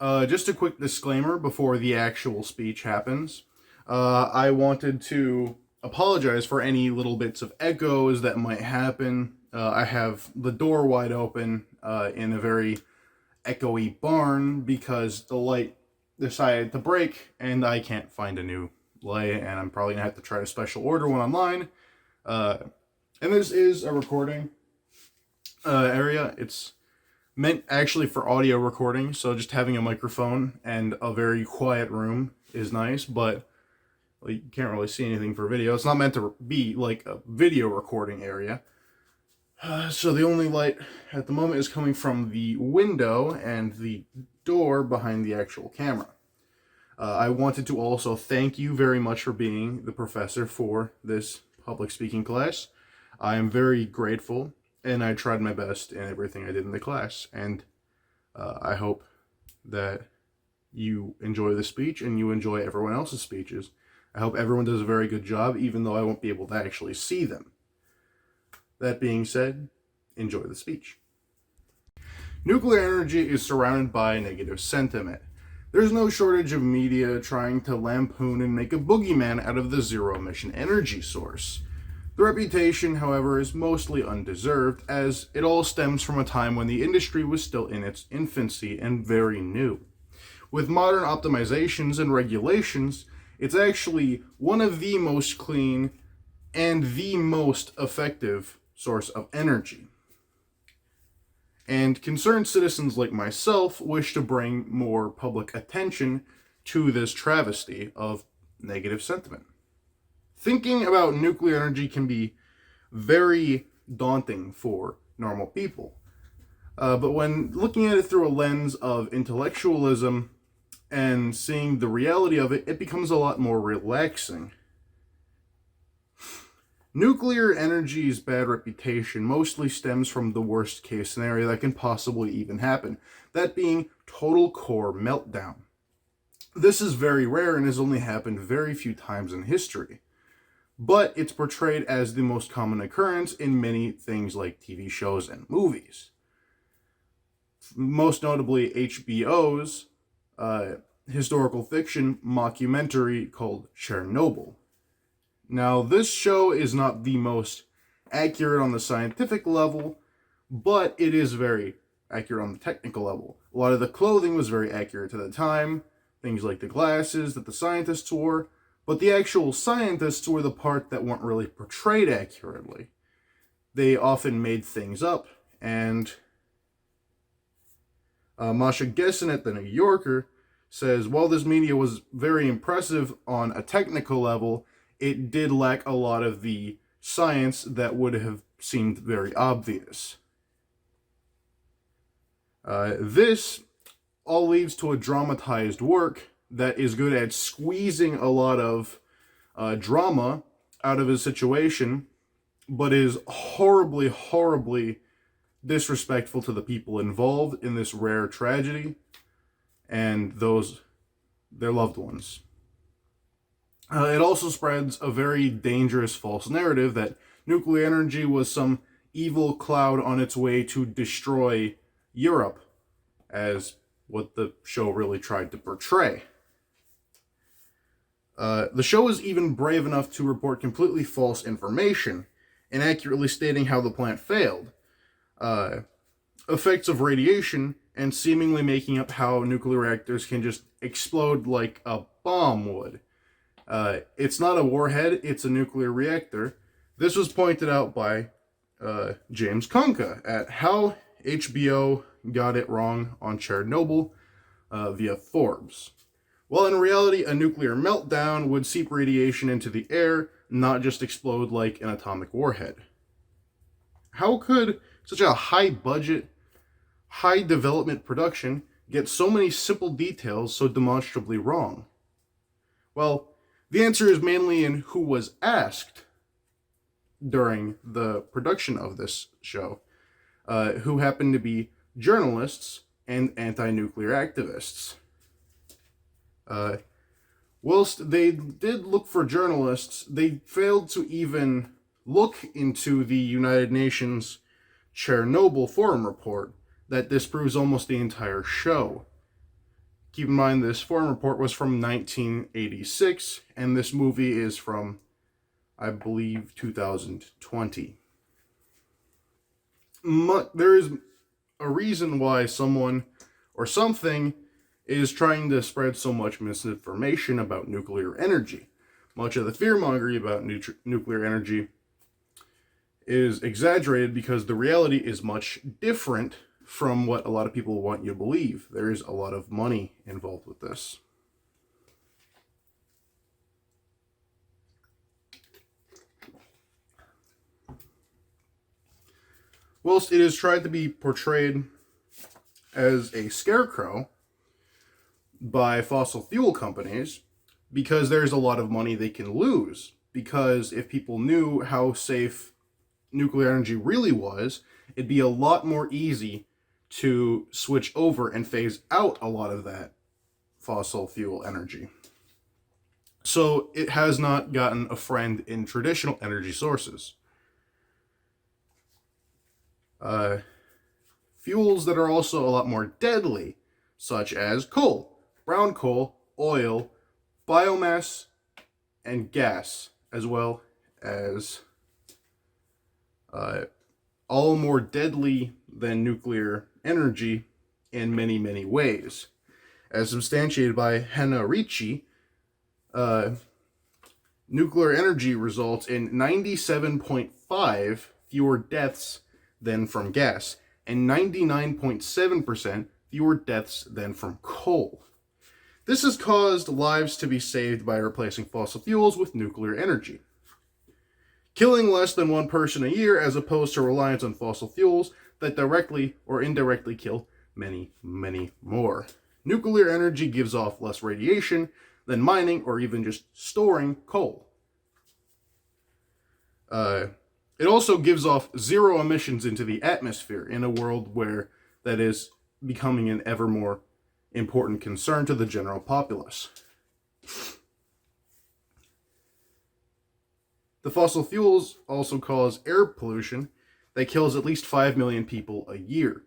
Just a quick disclaimer before the actual speech happens. I wanted to apologize for any little bits of echoes that might happen. I have the door wide open in a very echoey barn because the light decided to break and I can't find a new light, and I'm probably going to have to try to special order one online. Uh, and this is a recording area. It's meant actually for audio recording, so just having a microphone and a very quiet room is nice, but you can't really see anything for video. It's not meant to be like a video recording area. So the only light at the moment is coming from the window and the door behind the actual camera. I wanted to also thank you very much for being the professor for this public speaking class. I am very grateful, and I tried my best in everything I did in the class, and I hope that you enjoy the speech and you enjoy everyone else's speeches. I hope everyone does a very good job, even though I won't be able to actually see them. That being said, enjoy the speech. Nuclear energy is surrounded by negative sentiment. There's no shortage of media trying to lampoon and make a boogeyman out of the zero-emission energy source. The reputation, however, is mostly undeserved, as it all stems from a time when the industry was still in its infancy and very new. With modern optimizations and regulations, it's actually one of the most clean and the most effective source of energy. And concerned citizens like myself wish to bring more public attention to this travesty of negative sentiment. Thinking about nuclear energy can be very daunting for normal people. But when looking at it through a lens of intellectualism and seeing the reality of it, it becomes a lot more relaxing. Nuclear energy's bad reputation mostly stems from the worst case scenario that can possibly even happen, that being total core meltdown. This is very rare and has only happened very few times in history, but it's portrayed as the most common occurrence in many things like TV shows and movies. Most notably HBO's historical fiction mockumentary called Chernobyl. Now, this show is not the most accurate on the scientific level, but it is very accurate on the technical level. A lot of the clothing was very accurate to the time, things like the glasses that the scientists wore, but the actual scientists were the part that weren't really portrayed accurately. They often made things up, and Masha Gessen at the New Yorker says, while this media was very impressive on a technical level, it did lack a lot of the science that would have seemed very obvious. This all leads to a dramatized work that is good at squeezing a lot of drama out of a situation, but is horribly, horribly disrespectful to the people involved in this rare tragedy and their loved ones. It also spreads a very dangerous false narrative that nuclear energy was some evil cloud on its way to destroy Europe, as what the show really tried to portray. The show is even brave enough to report completely false information, inaccurately stating how the plant failed, effects of radiation, and seemingly making up how nuclear reactors can just explode like a bomb would. It's not a warhead, it's a nuclear reactor. This was pointed out by James Konka at how HBO got it wrong on Chernobyl via Forbes. Well, in reality, a nuclear meltdown would seep radiation into the air, not just explode like an atomic warhead. How could such a high-budget, high-development production get so many simple details so demonstrably wrong? Well, the answer is mainly in who was asked during the production of this show, who happened to be journalists and anti-nuclear activists. Whilst they did look for journalists, they failed to even look into the United Nations Chernobyl Forum report that disproves almost the entire show. Keep in mind, this foreign report was from 1986, and this movie is from, I believe, 2020. There is a reason why someone or something is trying to spread so much misinformation about nuclear energy. Much of the fear-mongering about nuclear energy is exaggerated because the reality is much different from what a lot of people want you to believe. There is a lot of money involved with this. Whilst it is tried to be portrayed as a scarecrow by fossil fuel companies, because there's a lot of money they can lose. Because if people knew how safe nuclear energy really was, it'd be a lot more easy to switch over and phase out a lot of that fossil fuel energy. So it has not gotten a friend in traditional energy sources. Fuels that are also a lot more deadly, such as coal, brown coal, oil, biomass, and gas, as well as all more deadly than nuclear energy in many, many ways. As substantiated by Hannah Ricci, nuclear energy results in 97.5 fewer deaths than from gas, and 99.7% fewer deaths than from coal. This has caused lives to be saved by replacing fossil fuels with nuclear energy, killing less than one person a year as opposed to reliance on fossil fuels that directly or indirectly kill many, many more. Nuclear energy gives off less radiation than mining or even just storing coal. It also gives off zero emissions into the atmosphere in a world where that is becoming an ever more important concern to the general populace. The fossil fuels also cause air pollution that kills at least 5 million people a year.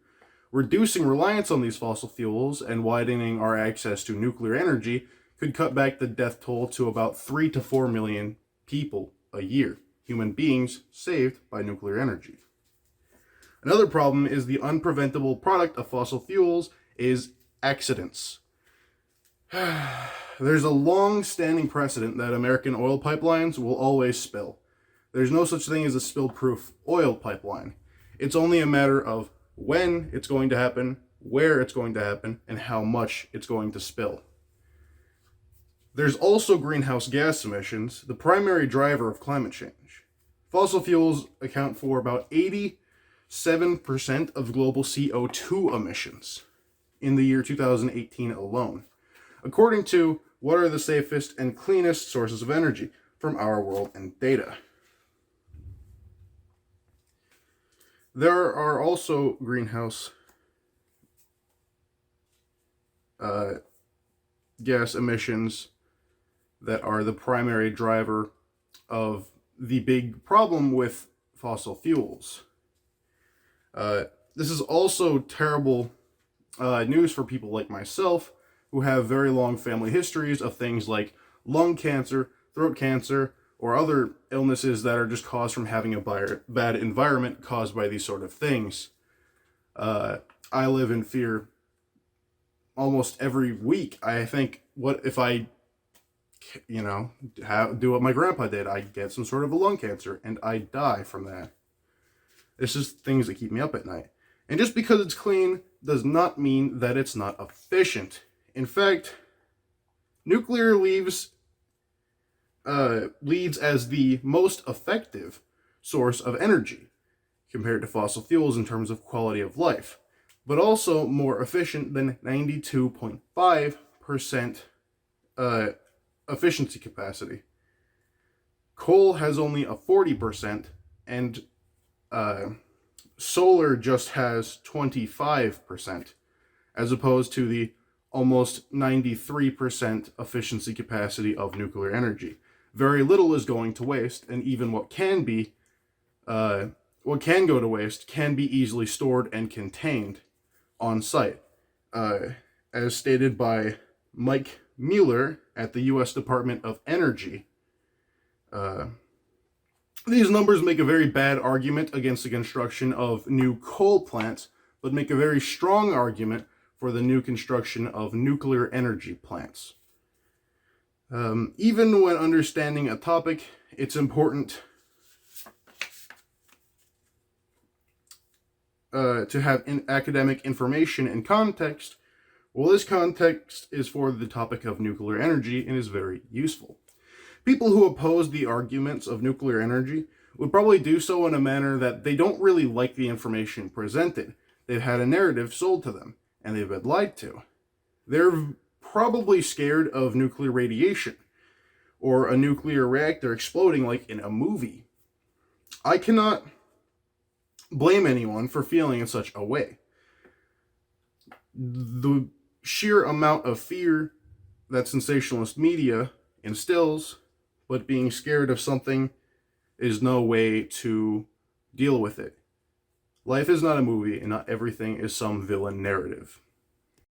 Reducing reliance on these fossil fuels and widening our access to nuclear energy could cut back the death toll to about 3 to 4 million people a year. Human beings saved by nuclear energy. Another problem is the unpreventable product of fossil fuels is accidents. There's a long-standing precedent that American oil pipelines will always spill. There's no such thing as a spill-proof oil pipeline. It's only a matter of when it's going to happen, where it's going to happen, and how much it's going to spill. There's also greenhouse gas emissions, the primary driver of climate change. Fossil fuels account for about 87% of global CO2 emissions in the year 2018 alone, according to what are the safest and cleanest sources of energy from Our World and Data. There are also greenhouse gas emissions that are the primary driver of the big problem with fossil fuels. This is also terrible news for people like myself who have very long family histories of things like lung cancer, throat cancer, or other illnesses that are just caused from having a bad environment caused by these sort of things. I live in fear almost every week. I think, what if I do what my grandpa did? I get some sort of a lung cancer and I die from that. It's just things that keep me up at night. And just because it's clean does not mean that it's not efficient. In fact, nuclear leads as the most effective source of energy compared to fossil fuels in terms of quality of life, but also more efficient than 92.5% efficiency capacity. Coal has only a 40%, and solar just has 25%, as opposed to the almost 93% efficiency capacity of nuclear energy. Very little is going to waste, and even what can go to waste can be easily stored and contained on site. as stated by Mike Mueller at the U.S. Department of Energy. These numbers make a very bad argument against the construction of new coal plants, but make a very strong argument for the new construction of nuclear energy plants. Even when understanding a topic, it's important to have academic information and context. Well, this context is for the topic of nuclear energy and is very useful. People who oppose the arguments of nuclear energy would probably do so in a manner that they don't really like the information presented. They've had a narrative sold to them, and they've been lied to. They're probably scared of nuclear radiation, or a nuclear reactor exploding like in a movie. I cannot blame anyone for feeling in such a way. The sheer amount of fear that sensationalist media instills, but being scared of something is no way to deal with it. Life is not a movie, and not everything is some villain narrative.